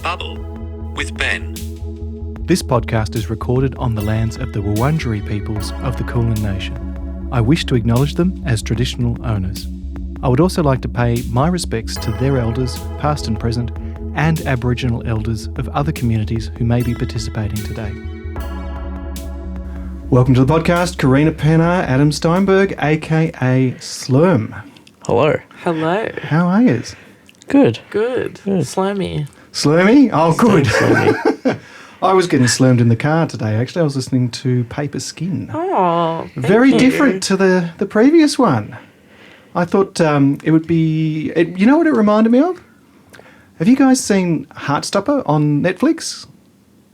Babble with Ben. This podcast is recorded on the lands of the Wurundjeri peoples of the Kulin Nation. I wish to acknowledge them as traditional owners. I would also like to pay my respects to their elders, past and present, and Aboriginal elders of other communities who may be participating today. Welcome to the podcast, Karina, Penna, Adam Steinberg, aka Slurm. Hello. Hello. How are you? Good. Good. Slurmy. Slurmy? Oh, good. Slurmy. I was getting slurmed in the car today, actually. I was listening to Paper Skin. Oh, Very thank you. different to the previous one. I thought it would be... you know what it reminded me of? Have you guys seen Heartstopper on Netflix?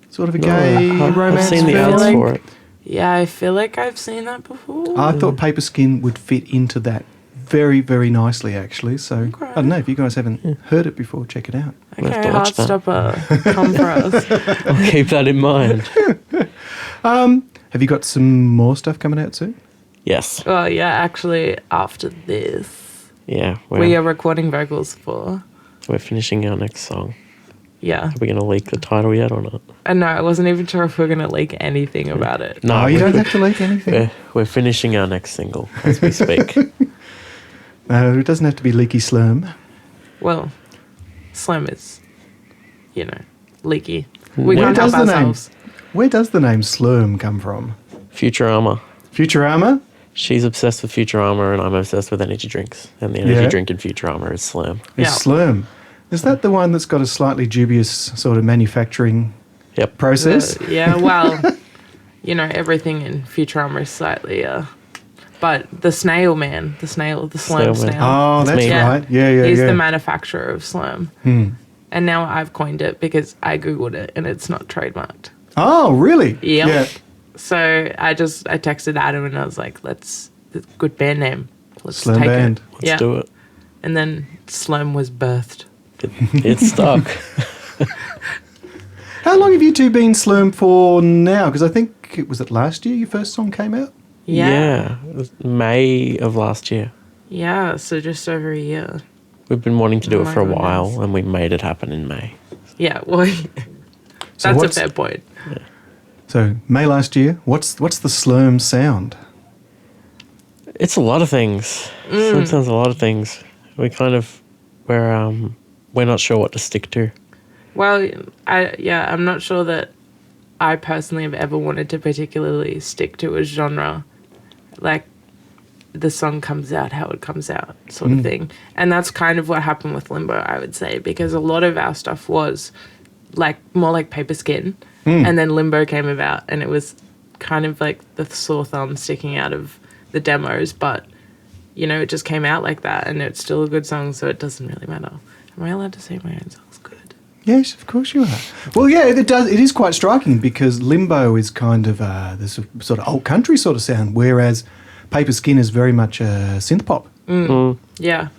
Sort of a gay romance I've seen the film. ads for it. Yeah, I feel like I've seen that before. I thought Paper Skin would fit into that very, very nicely, actually. So, I don't know, if you guys haven't heard it before, check it out. Okay, have to watch that. Heartstopper, come for us. I'll keep that in mind. Have you got some more stuff coming out soon? Yes. Well, yeah, actually, after this, Yeah. we are recording vocals for. We're finishing our next song. Yeah. Are we going to leak the title yet or not? And no, I wasn't even sure if we we're going to leak anything about it. No, Oh, you don't have to leak anything. We're finishing our next single as we speak. It doesn't have to be Leaky Slurm. Well, Slim is, leaky. We Where can't does help the name? ourselves. Where does the name Slurm come from? Futurama. Futurama? She's obsessed with Futurama and I'm obsessed with energy drinks. And the energy Yeah. drink in Futurama is Slam. It's Yeah. Slurm. Is that the one that's got a slightly dubious sort of manufacturing Yep. process? Yeah, well, everything in Futurama is slightly, but the snail man, the Slurm Snail snail. man. Oh, That's that's me. right. Yeah. He's the manufacturer of Slurm. Hmm. And now I've coined it because I Googled it and it's not trademarked. Oh, really? Yep. Yeah. So I texted Adam and I was like, it's a good band name. Let's Slurm take band. it. Let's do it. And then Slurm was birthed. It's stuck. How long have you two been Slurm for now? Because I think, was it last year your first song came out? Yeah. It was May of last year. Yeah, so just over a year. We've been wanting to do Oh it my for a goodness. while and we made it happen in May. Yeah, well, So that's a what's- fair point. So, May last year. What's the Slurm sound? It's a lot of things. Sometimes a lot of things. We're not sure what to stick to. Well, I'm not sure that I personally have ever wanted to particularly stick to a genre, like the song comes out how it comes out sort of thing. And that's kind of what happened with Limbo, I would say, because a lot of our stuff was like more like Paper Skin, and then Limbo came about, and it was kind of like the sore thumb sticking out of the demos, but it just came out like that, and it's still a good song, so it doesn't really matter. Am I allowed to say my own song's good? Yes, of course you are. Well, yeah, it does. It is quite striking because Limbo is kind of this sort of old country sort of sound, whereas Paper Skin is very much a synth pop. Yeah.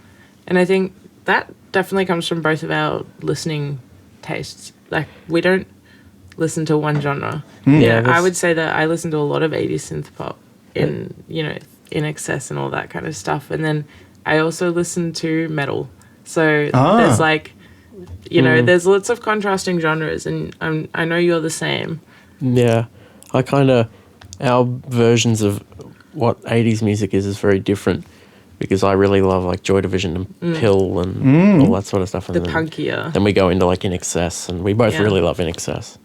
And I think that definitely comes from both of our listening tastes. Like, we don't listen to one genre. Yeah, I that's- would say that I listen to a lot of 80s synth pop in excess and all that kind of stuff. And then I also listen to metal. So there's like, there's lots of contrasting genres, and I know you're the same. Yeah. Our versions of what 80s music is very different because I really love like Joy Division and Pill and all that sort of stuff. And The then, punkier. Then we go into like In Excess, and we both Yeah. really love In Excess.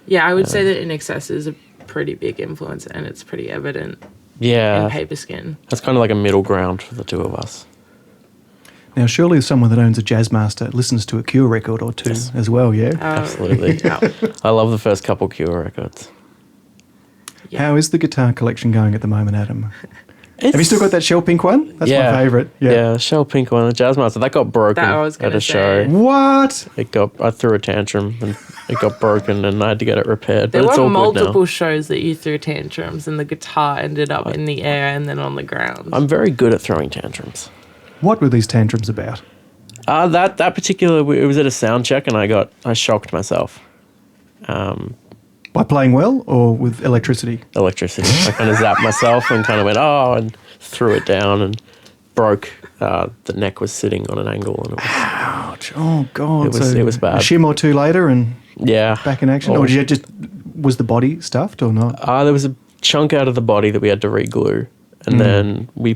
Yeah, I would say that In Excess is a pretty big influence, and it's pretty evident in Yeah. Paper Skin. That's kind of like a middle ground for the two of us. Now, surely someone that owns a jazz master listens to a Cure record or two as well, yeah? Absolutely. Yeah. I love the first couple Cure records. Yeah. How is the guitar collection going at the moment, Adam? Have you still got that shell pink one? That's Yeah. my favourite. Yeah, Shell Pink one, the Jazz Master. That got broken That I was at gonna a show. say. What? I threw a tantrum and it got broken and I had to get it repaired. There But it's were all good multiple now. shows that you threw tantrums and the guitar ended up in the air and then on the ground. I'm very good at throwing tantrums. What were these tantrums about? That particular, it was at a sound check and I shocked myself. By playing well or with electricity? Electricity. I kind of zapped myself and kind of went, oh, and threw it down and broke. The neck was sitting on an angle, and it was, Ouch. Oh, God. It was bad. A shim or two later and yeah. back in action? Or was the body stuffed or not? There was a chunk out of the body that we had to re-glue, and then we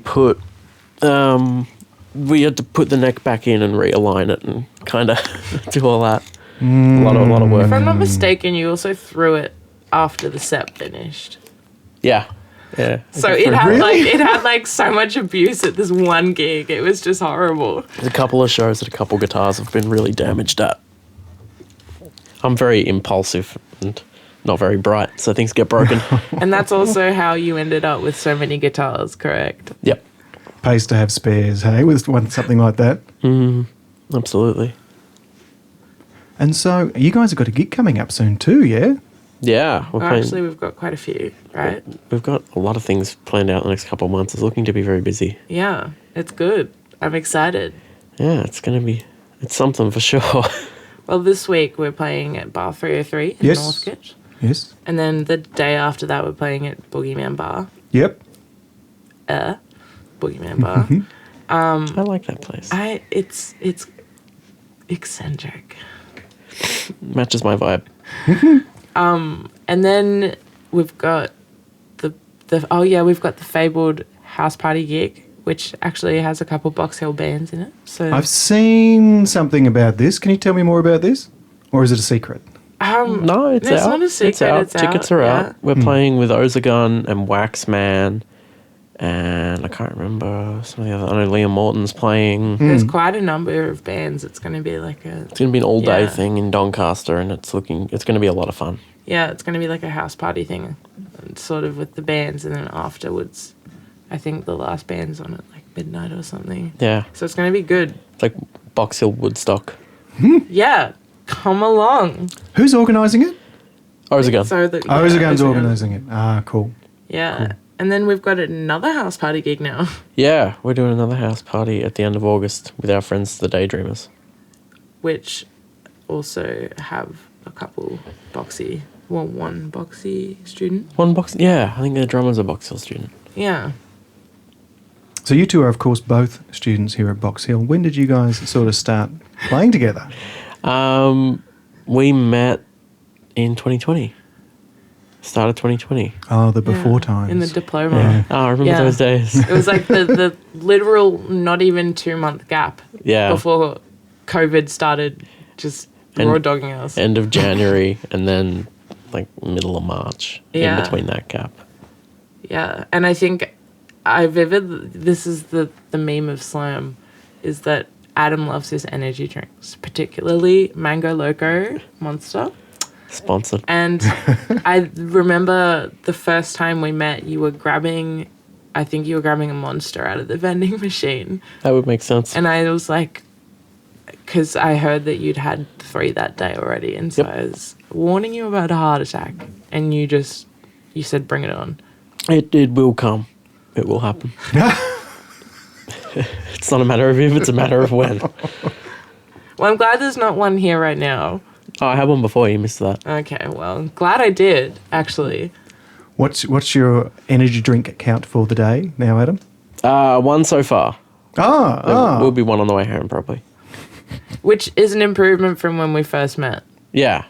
had to put the neck back in and realign it and kind of do all that. A lot of work. If I'm not mistaken, you also threw it after the set finished. Yeah. So it had like so much abuse at this one gig. It was just horrible. There's a couple of shows that a couple guitars have been really damaged at. I'm very impulsive and not very bright, so things get broken. And that's also how you ended up with so many guitars, correct? Yep. Pays to have spares, hey, with something like that. Absolutely. And so you guys have got a gig coming up soon too, yeah? Yeah. Actually, we've got quite a few, right? We've got a lot of things planned out in the next couple of months. It's looking to be very busy. Yeah, it's good. I'm excited. Yeah, it's something for sure. Well, this week we're playing at Bar 303 in Northcote. Yes. And then the day after that we're playing at Boogeyman Bar. Yep. Boogeyman Bar. I like that place. It's eccentric. Matches my vibe. And then we've got we've got the fabled house party gig, which actually has a couple Box Hill bands in it. So I've seen something about this. Can you tell me more about this? Or is it a secret? No, it's out. It's not a secret. It's out. Tickets are out. We're playing with Ozagun and Waxman, and I can't remember some of the other. I know Liam Morton's playing. There's quite a number of bands. It's going to be like It's going to be an all-day thing in Doncaster, and it's going to be a lot of fun. Yeah, it's going to be like a house party thing, sort of with the bands, and then afterwards, I think the last band's on at like midnight or something. Yeah. So it's going to be good. It's like Box Hill Woodstock. Yeah, come along. Who's organising it? Ozagun. So Ozagun's organising it. Ah, cool. Yeah. Cool. And then we've got another house party gig now. Yeah, we're doing another house party at the end of August with our friends, the Daydreamers. Which also have a couple one boxy student. Yeah, I think the drummer's a Box Hill student. Yeah. So you two are, of course, both students here at Box Hill. When did you guys sort of start playing together? We met in 2020. Start of 2020. Oh, the before times. In the diploma. Yeah. Oh, I remember those days. It was like the literal not even 2-month gap before COVID started just raw dogging us. End of January and then like middle of March in between that gap. Yeah, and I think this is the meme of Slurm, is that Adam loves his energy drinks, particularly Mango Loco Monster. Sponsored. And I remember the first time we met, you were grabbing a Monster out of the vending machine. That would make sense. And I was like, because I heard that you'd had 3 that day already, and so I was warning you about a heart attack, and you said bring it on. It will come. It will happen. It's not a matter of if, it's a matter of when. Well, I'm glad there's not one here right now. Oh, I had one before, you missed that. Okay, well, I'm glad I did, actually. What's your energy drink count for the day now, Adam? 1 so far. There will be 1 on the way home, probably. Which is an improvement from when we first met. Yeah,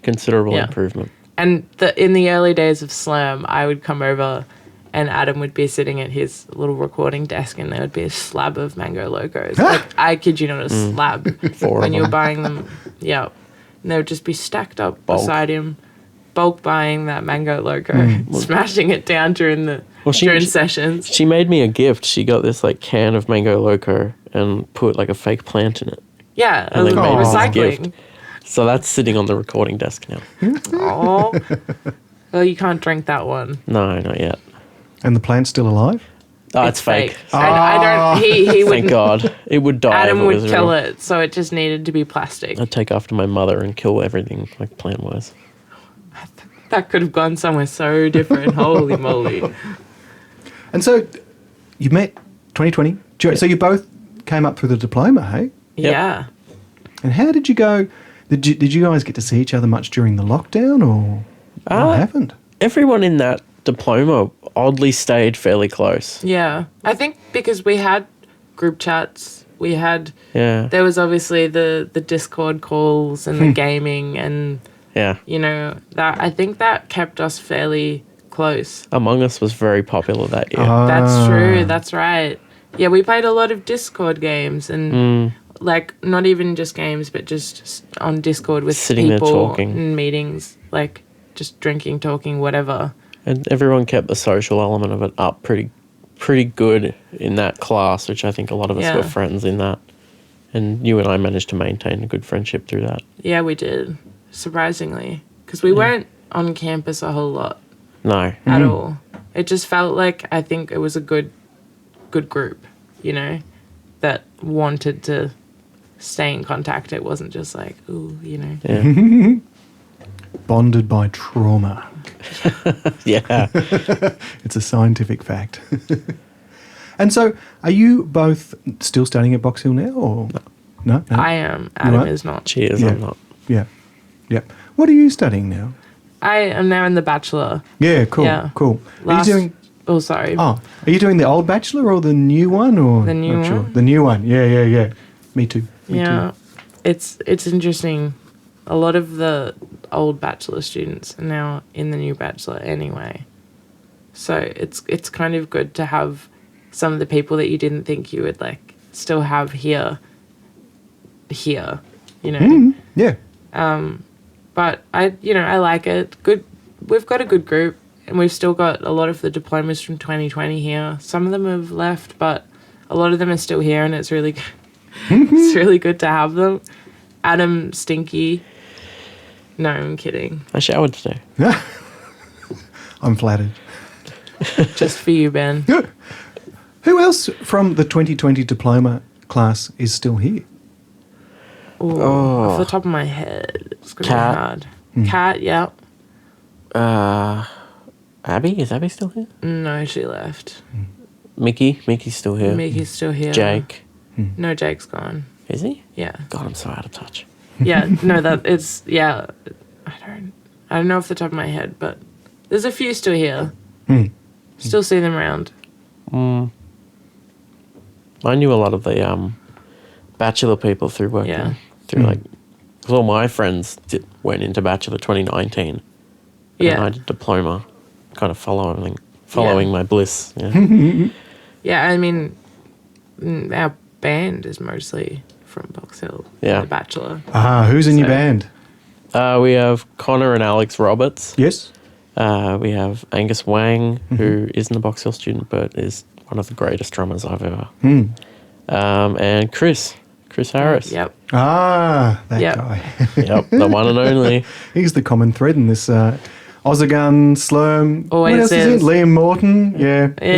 considerable improvement. And in the early days of Slam, I would come over and Adam would be sitting at his little recording desk and there would be a slab of Mango Locos. Like, I kid you not, a slab. 4 when you were them. buying them. Yeah. And they would just be stacked up beside him, bulk buying that Mango Loco, smashing it down during sessions. She made me a gift. She got this like can of Mango Loco and put like a fake plant in it. Yeah, And they made us this recycling. gift. So that's sitting on the recording desk now. Oh. Well, you can't drink that one. No, not yet. And the plant's still alive? Oh, it's fake. I don't. He would. Thank God. It would die. Adam if it would was kill real. it, so it just needed to be plastic. I'd take after my mother and kill everything like plant-wise. That could have gone somewhere so different. Holy moly! And so you met 2020. So you both came up through the diploma, hey? Yep. Yeah. And how did you go? Did you guys get to see each other much during the lockdown, or what happened? Everyone in that diploma oddly stayed fairly close. Yeah. I think because we had group chats. We had Yeah. there was obviously the Discord calls and the gaming and Yeah. that I think that kept us fairly close. Among Us was very popular that year. That's true. That's right. Yeah, we played a lot of Discord games and like not even just games, but just on Discord with Sitting there people talking. in meetings, like just drinking, talking, whatever. And everyone kept the social element of it up pretty good in that class, which I think a lot of us were friends in that. And you and I managed to maintain a good friendship through that. Yeah, we did, surprisingly, because we weren't on campus a whole lot No. at all. It just felt like I think it was a good group, that wanted to stay in contact. It wasn't just like, ooh, Yeah. Bonded by trauma. Yeah. It's a scientific fact. And so, are you both still studying at Box Hill now, or no? I am. Adam are? is not. Cheers, Yeah. I'm not. Yeah, yeah. What are you studying now? I am now in the Bachelor. Yeah, cool, Yeah. cool. Last- Are you doing? Oh, sorry. Oh, are you doing the old Bachelor or the new one, or The new not sure? one. The new one. Yeah. Me too. Me Yeah, too. it's interesting. A lot of the old Bachelor students are now in the new Bachelor anyway. So it's kind of good to have some of the people that you didn't think you would like still have here. Yeah. But I like it. Good. We've got a good group, and we've still got a lot of the diplomas from 2020 here. Some of them have left, but a lot of them are still here, and it's really it's really good to have them. Adam, Stinky. No, I'm kidding. I showered today. I'm flattered. Just for you, Ben. Who else from the 2020 diploma class is still here? Ooh, off the top of my head, it's gonna Kat. be hard. Kat, yeah. Abby? Is Abby still here? No, she left. Mickey's still here. Mickey's still here. Jake. No, Jake's gone. Is he? Yeah. God, I'm so out of touch. Yeah, no, that it's I don't know off the top of my head, but there's a few still here. Still see them around. I knew a lot of the Bachelor people through working. Yeah. Through like, 'cause all my friends went into Bachelor 2019. Yeah. And I did diploma, kind of following my bliss. Yeah. Yeah, I mean, our band is mostly from Box Hill. Yeah. The Bachelor. Who's in your So- band? We have Connor and Alex Roberts. Yes. We have Angus Wang, who isn't a Box Hill student but is one of the greatest drummers I've ever. And Chris Harris. Yep. That Yep. guy. Yep, the one and only. He's the common thread in this. Ozagun, Slurm. Always what else is is. it? Liam Morton. Yeah. Yeah,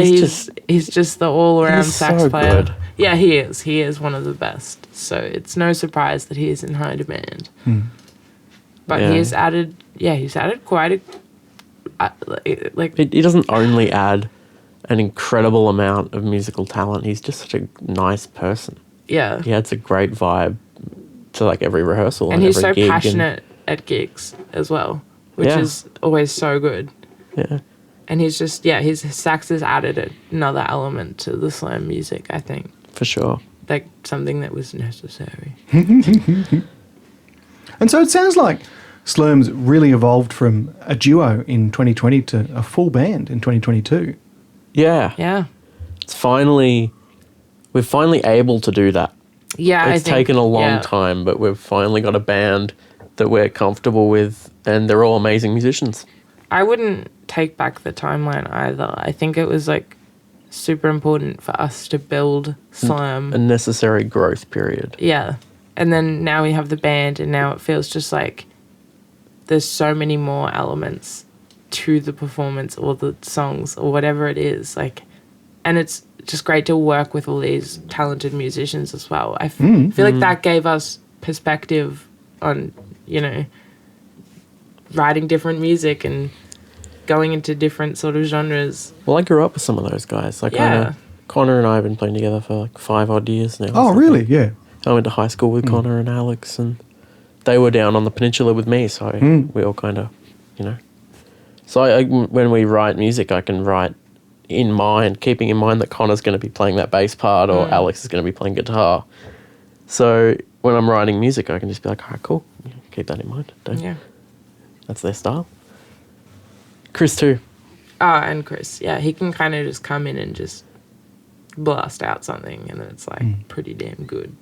he's just the all-around He's sax so player. good. Yeah, he is. He is one of the best. So it's no surprise that he is in high demand. But Yeah. he's added quite a like He doesn't only add an incredible amount of musical talent, he's just such a nice person. yeah. He adds a great vibe to like every rehearsal And he's every so gig passionate at gigs as well, which Yeah. is always so good. Yeah. And he's just his sax has added another element to the slam music, I think. For sure. Like something that was necessary. And so it sounds like Slurm's really evolved from a duo in 2020 to a full band in 2022. Yeah. Yeah. We're finally able to do that. Yeah, I It's think, taken a long time, but we've finally got a band that we're comfortable with, and they're all amazing musicians. I wouldn't take back the timeline either. I think it was like super important for us to build Slurm. A necessary growth period. Yeah. And then now we have the band, and now it feels just like there's so many more elements to the performance or the songs or whatever it is. Like, and it's just great to work with all these talented musicians as well. I feel like that gave us perspective on, writing different music and going into different sort of genres. Well, I grew up with some of those guys. Like, Yeah. Connor and I have been playing together for like 5 odd years now. Oh, So really? Yeah. I went to high school with Connor and Alex, and they were down on the peninsula with me, so we all kind of, So when we write music, I can write in mind, keeping in mind that Connor's going to be playing that bass part or Alex is going to be playing guitar. So when I'm writing music, I can just be like, all right, cool. Keep that in mind. Yeah. That's their style. Chris too. Oh, and Chris. Yeah, he can kind of just come in and just blast out something, and then it's like pretty damn good.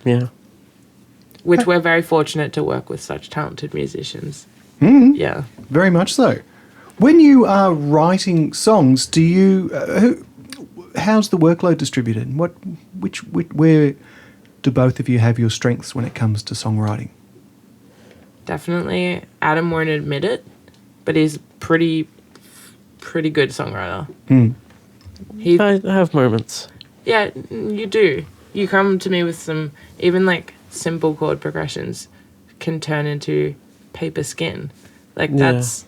Yeah. Which we're very fortunate to work with such talented musicians. Yeah. Very much so. When you are writing songs, do you... how's the workload distributed? Where do both of you have your strengths when it comes to songwriting? Definitely. Adam won't admit it, but he's pretty good songwriter. I have moments. Yeah, you do. You come to me with some, even like simple chord progressions can turn into paper skin. Like that's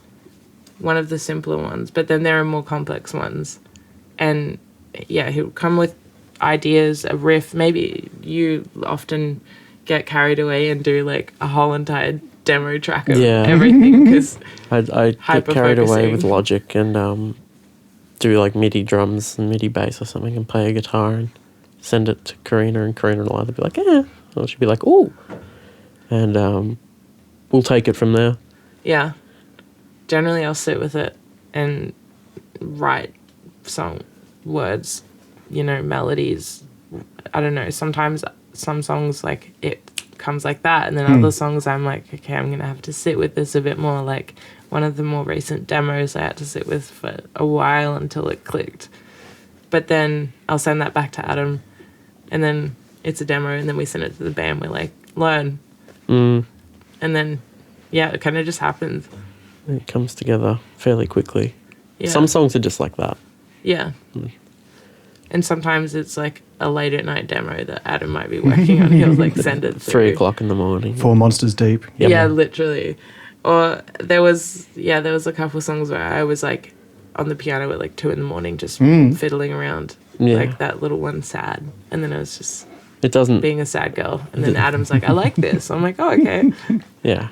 one of the simpler ones, but then there are more complex ones. And yeah, he'll come with ideas, a riff. Maybe you often get carried away and do like a whole entire demo track of everything because I get carried away with Logic and do like MIDI drums and MIDI bass or something and play a guitar and send it to Karina, and Karina will either be like, yeah, or she'll be like, ooh. And we'll take it from there. Yeah. Generally, I'll sit with it and write song words, melodies. I don't know. Sometimes some songs, like, it comes like that. And then other songs, I'm like, okay, I'm going to have to sit with this a bit more. Like, one of the more recent demos I had to sit with for a while until it clicked. But then I'll send that back to Adam. And then it's a demo. And then we send it to the band. We're like, learn. And then, yeah, it kind of just happens. It comes together fairly quickly. Yeah. Some songs are just like that. Yeah. And sometimes it's like a late at night demo that Adam might be working on. He'll like send it through. 3 o'clock in the morning. 4 Monsters Deep. Yep. Yeah, literally. Or there was a couple of songs where I was like on the piano at like 2 a.m. just fiddling around. Yeah. Like that little one, Sad. And then I was just It doesn't being a sad girl. And then Adam's like, I like this. I'm like, oh, okay. Yeah.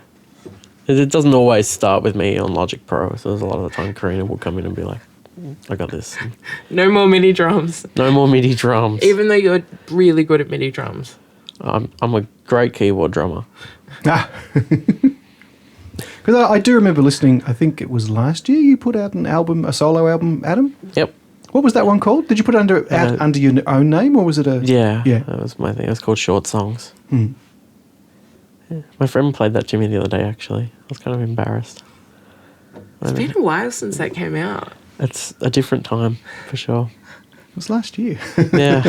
It doesn't always start with me on Logic Pro. So there's a lot of the time Karina will come in and be like, I got this. No more MIDI drums. No more MIDI drums. Even though you're really good at MIDI drums. I'm a great keyboard drummer. Because I do remember listening, I think it was last year, you put out a solo album, Adam? Yep. What was that one called? Did you put it under your own name, or was it a... Yeah, that was my thing. It was called Short Songs. Yeah. My friend played that to me the other day, actually. I was kind of embarrassed. It's been a while since that came out. It's a different time, for sure. It was last year. Yeah.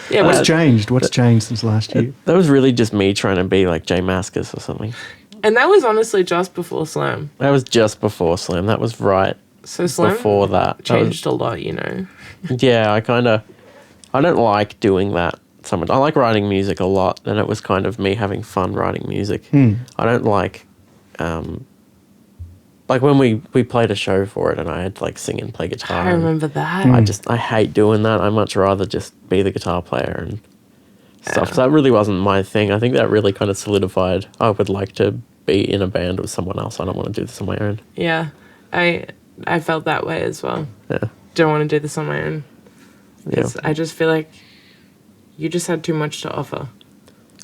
Yeah. What's changed? What's changed since last year? That was really just me trying to be like Jay Mascis or something. And that was honestly just before Slurm. That was just before Slurm. That was right So Slurm before that. changed a lot, Yeah, I don't like doing that so much. I like writing music a lot, and it was kind of me having fun writing music. I don't like when we played a show for it and I had to like sing and play guitar. I remember that. I hate doing that. I much rather just be the guitar player and stuff. So that really wasn't my thing. I think that really kind of solidified I would like to be in a band with someone else. I don't want to do this on my own. Yeah, I felt that way as well. Yeah. Don't want to do this on my own. Yeah. I just feel like you just had too much to offer.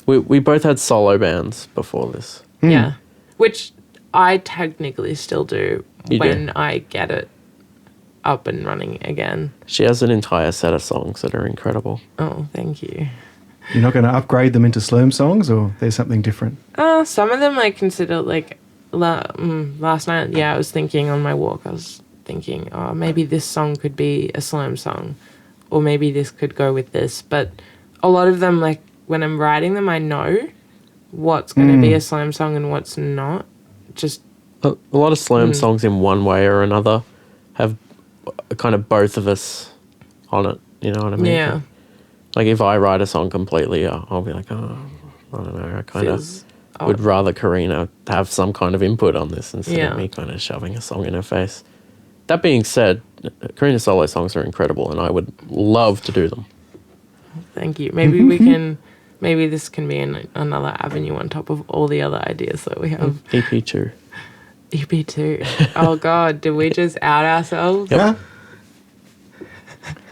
We both had solo bands before this. Yeah, which I technically still do You when do. I get it up and running again. She has an entire set of songs that are incredible. Oh, thank you. You're not going to upgrade them into Slurm songs, or there's something different? Some of them I consider like last night. Yeah, I was thinking on my walk. I was thinking, oh, maybe this song could be a Slurm song, or maybe this could go with this. But a lot of them, like when I'm writing them, I know what's going to be a Slurm song and what's not. Just A lot of Slurm songs in one way or another have kind of both of us on it. You know what I mean? yeah. Like if I write a song completely, I'll be like, oh, I don't know. I kind of Feels would odd. rather Karina have some kind of input on this instead Yeah. of me kind of shoving a song in her face. That being said, Karina's solo songs are incredible and I would love to do them. Thank you. Maybe we can. Maybe this can be another avenue on top of all the other ideas that we have. EP2. EP2. Oh God, did we just out ourselves? Yeah.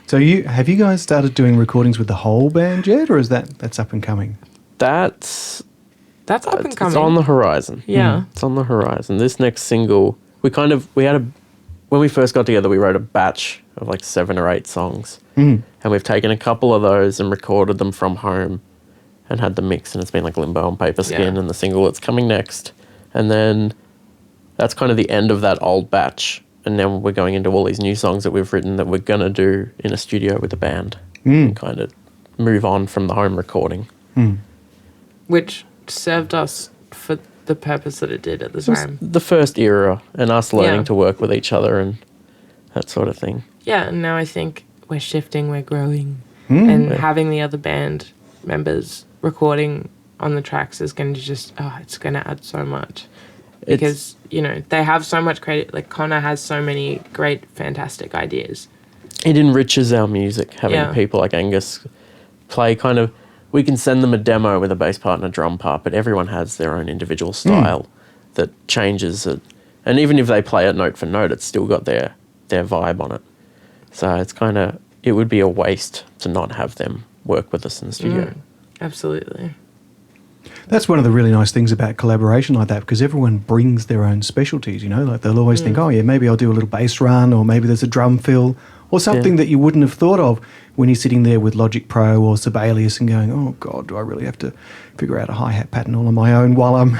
So have you guys started doing recordings with the whole band yet, or is that's up and coming? That's up and coming. It's on the horizon. Yeah. It's on the horizon. This next single, when we first got together, we wrote a batch of like 7 or 8 songs. And we've taken a couple of those and recorded them from home and had the mix, and it's been like Limbo and Paper Skin and the single that's coming next. And then that's kind of the end of that old batch. And then we're going into all these new songs that we've written that we're going to do in a studio with a band and kind of move on from the home recording. Which served us for the purpose that it did at the time. The first era, and us learning to work with each other and that sort of thing. Yeah, and now I think we're shifting, we're growing. And having the other band members recording on the tracks is going to it's going to add so much. Because, they have so much credit. Like, Connor has so many great, fantastic ideas. It enriches our music, having people like Angus play kind of... We can send them a demo with a bass part and a drum part, but everyone has their own individual style that changes it. And even if they play it note for note, it's still got their vibe on it. So it's kind of... It would be a waste to not have them work with us in the studio. Absolutely. That's one of the really nice things about collaboration like that, because everyone brings their own specialties, like they'll always think, oh yeah, maybe I'll do a little bass run, or maybe there's a drum fill, or something that you wouldn't have thought of when you're sitting there with Logic Pro or Sibelius and going, oh God, do I really have to figure out a hi-hat pattern all on my own while I'm,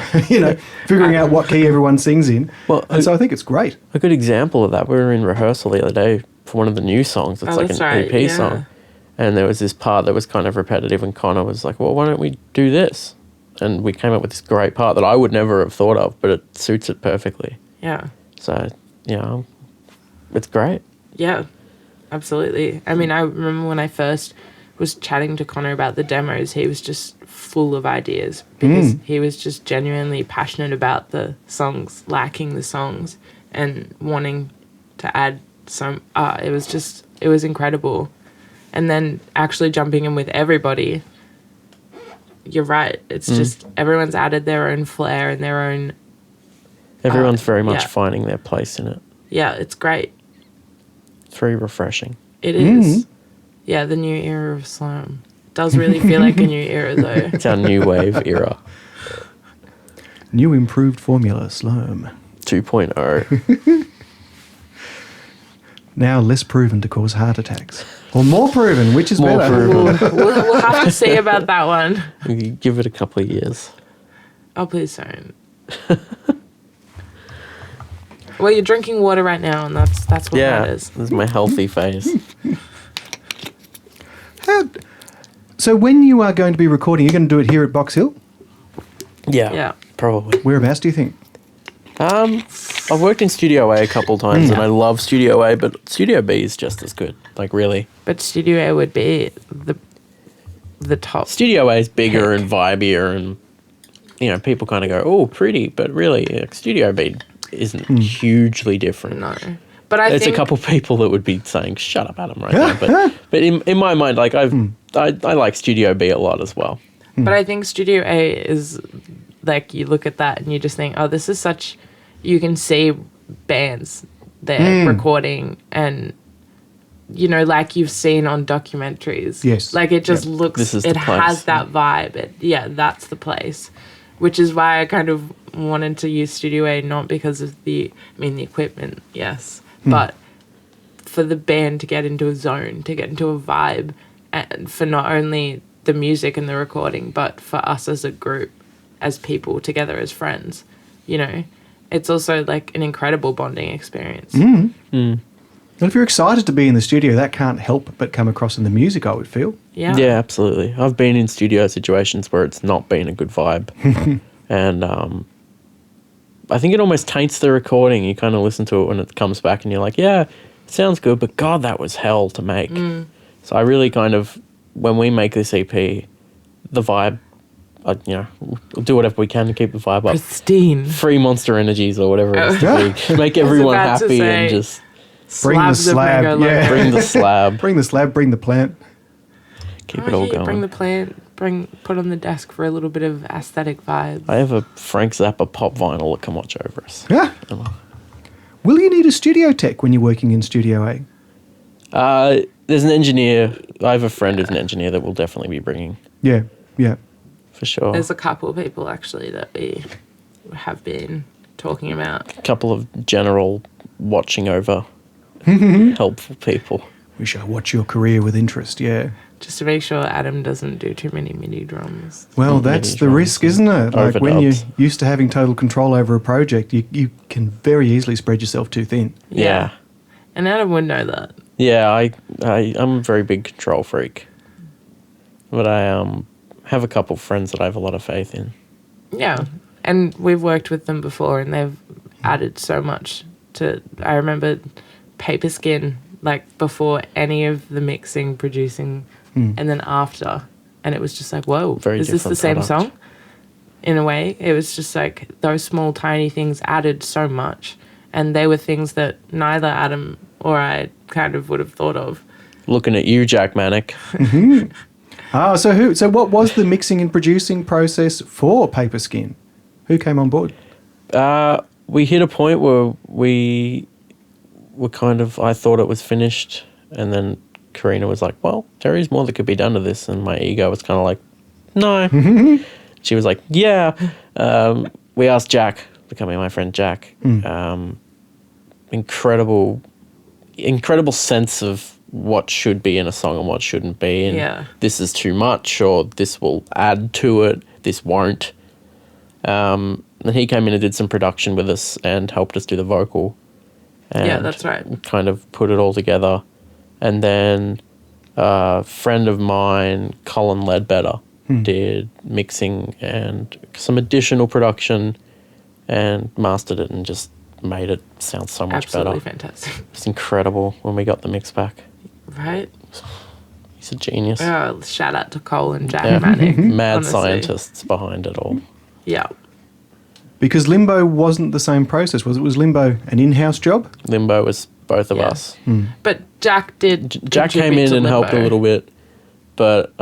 figuring out what key everyone sings in. Well, and so I think it's great. A good example of that, we were in rehearsal the other day for one of the new songs. It's like an EP song. And there was this part that was kind of repetitive, and Connor was like, well, why don't we do this? And we came up with this great part that I would never have thought of, but it suits it perfectly. Yeah. So, it's great. Yeah, absolutely. I mean, I remember when I first was chatting to Connor about the demos, he was just full of ideas because he was just genuinely passionate about the songs, liking the songs and wanting to add some... it was incredible. And then actually jumping in with everybody... You're right. It's just everyone's added their own flair and their own... Everyone's very much finding their place in it. Yeah, it's great. It's very refreshing. It is. Yeah, the new era of Slurm. Does really feel like a new era, though. It's our new wave era. New improved formula, Slurm. 2.0. Now less proven to cause heart attacks. Or more proven, which is more better. Proven. We'll have to see about that one. You give it a couple of years. Oh, please don't. Well, you're drinking water right now, and that's what matters. This is my healthy phase. So when you are going to be recording, you're going to do it here at Box Hill? Yeah, probably. Whereabouts do you think? I've worked in Studio A a couple times, and I love Studio A, but Studio B is just as good. Like, really. But Studio A would be the top. Studio A is bigger and vibier, and people kind of go, oh, pretty, but really, Studio B isn't hugely different. No. But I There's think... a couple people that would be saying, shut up, Adam, right now. But in my mind, like, I like Studio B a lot as well. But I think Studio A is... Like, you look at that and you just think, oh, this is such... You can see bands there recording and, like you've seen on documentaries. Yes. Like, it just looks... It has that vibe. That's the place. Which is why I kind of wanted to use Studio A, not because of the equipment, yes. But for the band to get into a zone, to get into a vibe, and for not only the music and the recording, but for us as a group, as people together as friends, it's also like an incredible bonding experience. And if you're excited to be in the studio, that can't help but come across in the music, I would feel. Yeah, absolutely. I've been in studio situations where it's not been a good vibe, and I think it almost taints the recording. You kind of listen to it when it comes back, and you're like, yeah, it sounds good, but God, that was hell to make. So I really kind of, when we make this EP, the vibe. We'll do whatever we can to keep the vibe up. Pristine. Free Monster Energies or whatever it is. Make everyone happy and just... Bring the slab. Yeah. Bring the slab. Bring the slab, bring the plant. Keep it all going. Bring the plant. Put on the desk for a little bit of aesthetic vibes. I have a Frank Zappa pop vinyl that can watch over us. Yeah. Will you need a studio tech when you're working in Studio A? There's an engineer. I have a friend who's an engineer that we'll definitely be bringing. Yeah, yeah. For sure. There's a couple of people actually that we have been talking about. A couple of general watching over helpful people. We shall watch your career with interest, yeah. Just to make sure Adam doesn't do too many MIDI drums. Well, that's the risk, isn't it? Like when you're overdubs. used to having total control over a project, you can very easily spread yourself too thin. Yeah. And Adam would know that. Yeah, I'm a very big control freak. But I have a couple of friends that I have a lot of faith in. Yeah. And we've worked with them before and they've added so much to... I remember Paper Skin, like before any of the mixing, producing, and then after. And it was just like, whoa, Very is this the different same product. song? In a way, it was just like those small, tiny things added so much. And they were things that neither Adam or I kind of would have thought of. Looking at you, Jack Manic. So what was the mixing and producing process for Paper Skin? Who came on board? We hit a point where we were kind of, I thought it was finished, and then Karina was like, well, there is more that could be done to this, and my ego was kind of like, no. She was like, yeah. We asked Jack, becoming my friend Jack, incredible sense of what should be in a song and what shouldn't be, and this is too much, or this will add to it, this won't. And he came in and did some production with us and helped us do the vocal. And Yeah, that's right. kind of put it all together. And then a friend of mine, Colin Ledbetter, did mixing and some additional production and mastered it and just made it sound so much Absolutely better. fantastic. It's incredible when we got the mix back. Right? He's a genius. Shout out to Cole and Jack Yeah. Manic. Mad honestly. scientists behind it all. Yeah. Because Limbo wasn't the same process, was it? Was Limbo an in-house job? Limbo was both of Yeah. us. But Jack did. Jack came contribute in to and helped a Limbo. little bit, but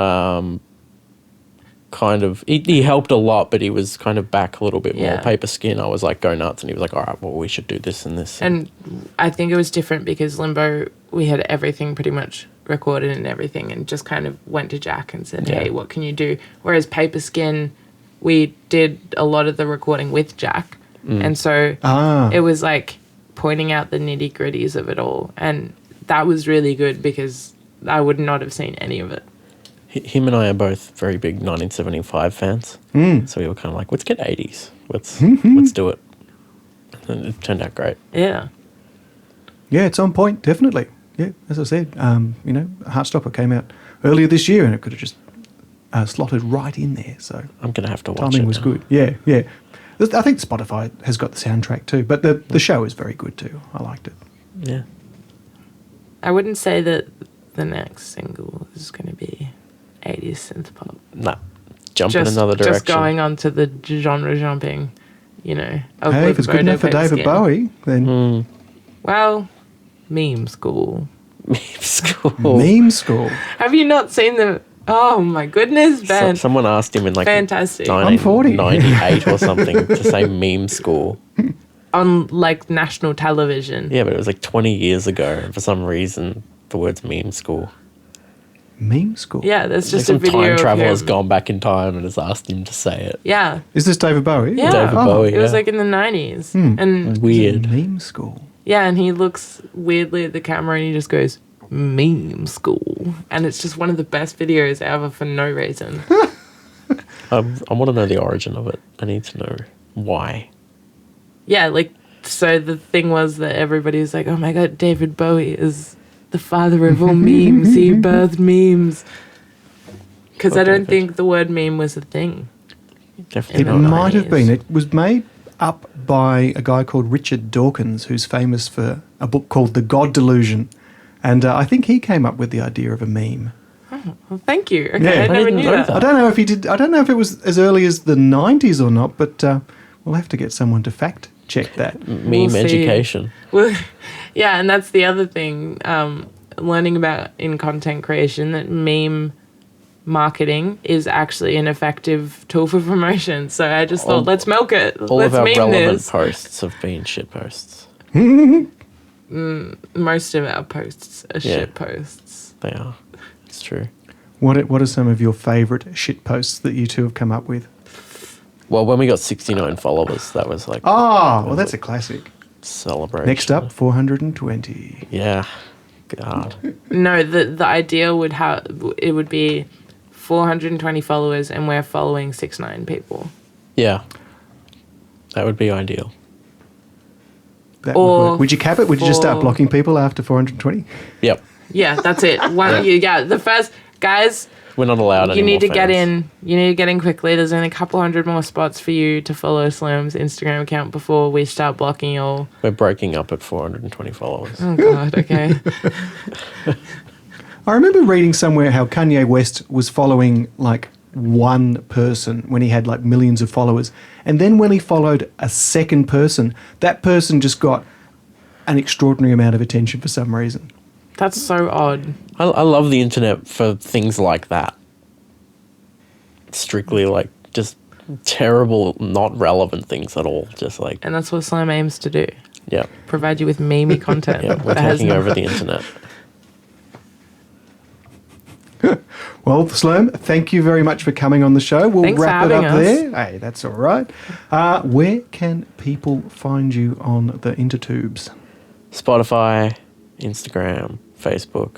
kind of he helped a lot, but he was kind of back a little bit more. Yeah. Paper Skin, I was like, go nuts, and he was like, all right, well, we should do this and this. And I think it was different because Limbo, we had everything pretty much recorded and everything, and just kind of went to Jack and said, hey, what can you do? Whereas Paper Skin, we did a lot of the recording with Jack. And so it was like pointing out the nitty gritties of it all. And that was really good because I would not have seen any of it. Him and I are both very big 1975 fans, so we were kind of like, let's get 80s. Let's do it. And it turned out great. Yeah. Yeah, it's on point, definitely. Yeah, as I said, Heartstopper came out earlier this year and it could have just slotted right in there. So I'm going to have to watch timing it was now. good. Yeah, yeah. I think Spotify has got the soundtrack too, but the show is very good too. I liked it. Yeah. I wouldn't say that the next single is going to be 80s synth pop. Nah. Jump in another direction. Just going on to the genre jumping, of Hey, if it's good enough for Paper David Skin. Bowie, then Well, meme school. School. meme school. Have you not seen the... Oh, my goodness, Ben. Someone asked him in like Fantastic. I'm 40. 1998 or something to say meme school. On, like, national television. Yeah, but it was like 20 years ago. And for some reason, the word's meme school. Meme school. Yeah, there's Like just a some video time of traveler's him. gone back in time and has asked him to say it. Yeah. Is this David Bowie? Yeah. David Bowie, It was yeah. like in the 90s. And Weird. Meme school. yeah, and he looks weirdly at the camera and he just goes, meme school. And it's just one of the best videos ever for no reason. I want to know the origin of it. I need to know why. Yeah, like, so the thing was that everybody was like, oh my God, David Bowie is the father of all memes. He birthed memes. Because I don't David. think the word meme was a thing. Definitely It the not. might have 90s. been. It was made up by a guy called Richard Dawkins, who's famous for a book called The God Delusion. And I think he came up with the idea of a meme. Well, thank you. Okay, Yeah. I I never didn't knew know that. that. I don't know if he did. I don't know if it was as early as the 90s or not, but we'll have to get someone to fact check that. Meme We'll see. education. Well, yeah, and that's the other thing, learning about in content creation, that meme marketing is actually an effective tool for promotion. So I just thought, let's milk it. All Let's of our meme relevant this. posts have been shit posts. Most of our posts are Yeah. shit posts. They are. It's true. What are some of your favourite shit posts that you two have come up with? Well, when we got 69 followers, that was like Oh, well, that's a classic. celebration. Next up, 420. Yeah. God. No, the ideal would be 420 followers, and we're following 6'9" people. Yeah. That would be ideal. That would Or work. Would you cap it? Would you just start for- blocking people after 420? Yep. Yeah, that's it. The first guys. We're not allowed You any need to more get fans. in. You need to get in quickly. There's only a couple hundred more spots for you to follow Slurm's Instagram account before we start blocking y'all. We're breaking up at 420 followers. Oh God. Okay. I remember reading somewhere how Kanye West was following like one person when he had like millions of followers. And then when he followed a second person, that person just got an extraordinary amount of attention for some reason. That's so odd. I love the internet for things like that. Strictly like just terrible, not relevant things at all. Just like, And that's what Slurm aims to do. yeah. Provide you with memey content. Yeah, we're that has taking no- over the internet. Well, Slurm, thank you very much for coming on the show. We'll Thanks for wrap it having up us. there. Hey, that's all right. Where can people find you on the intertubes? Spotify, Instagram, Facebook.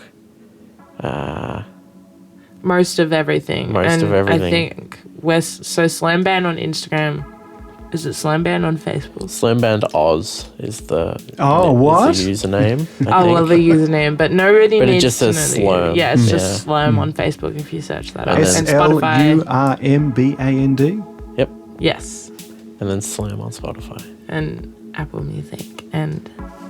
Most of everything. Most of everything. I think we're Slam Band on Instagram. Is it Slam Band on Facebook? Slamband Oz is the what? is the username. I Oh, well, the think. username, but nobody But it needs just to says know the- Slurm. Yeah, it's Yeah. just Slurm on Facebook if you search that up. And And Spotify. SLURMBAND. Yep. Yes. And then Slam on Spotify, And Apple Music and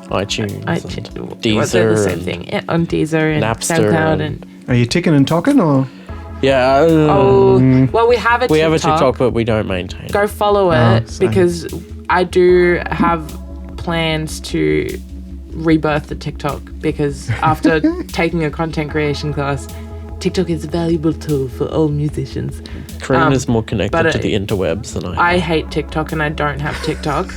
iTunes, and what's it, Deezer, the same and thing. Yeah, on Deezer and Napster SoundCloud and- and Are you ticking and talking or? yeah. well, we have a we TikTok. have a TikTok, but we don't maintain. Go follow Oh, it same. because I do have plans to rebirth the TikTok because after taking a content creation class, TikTok is a valuable tool for all musicians. Karina is more connected but to the interwebs than I am. I hate TikTok and I don't have TikTok.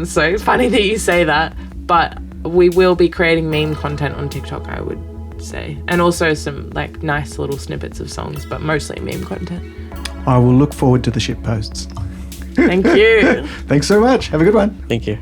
So funny that you say that, but we will be creating meme content on TikTok, I would say. And also some like nice little snippets of songs, but mostly meme content. I will look forward to the shit posts. Thank you. Thanks so much. Have a good one. Thank you.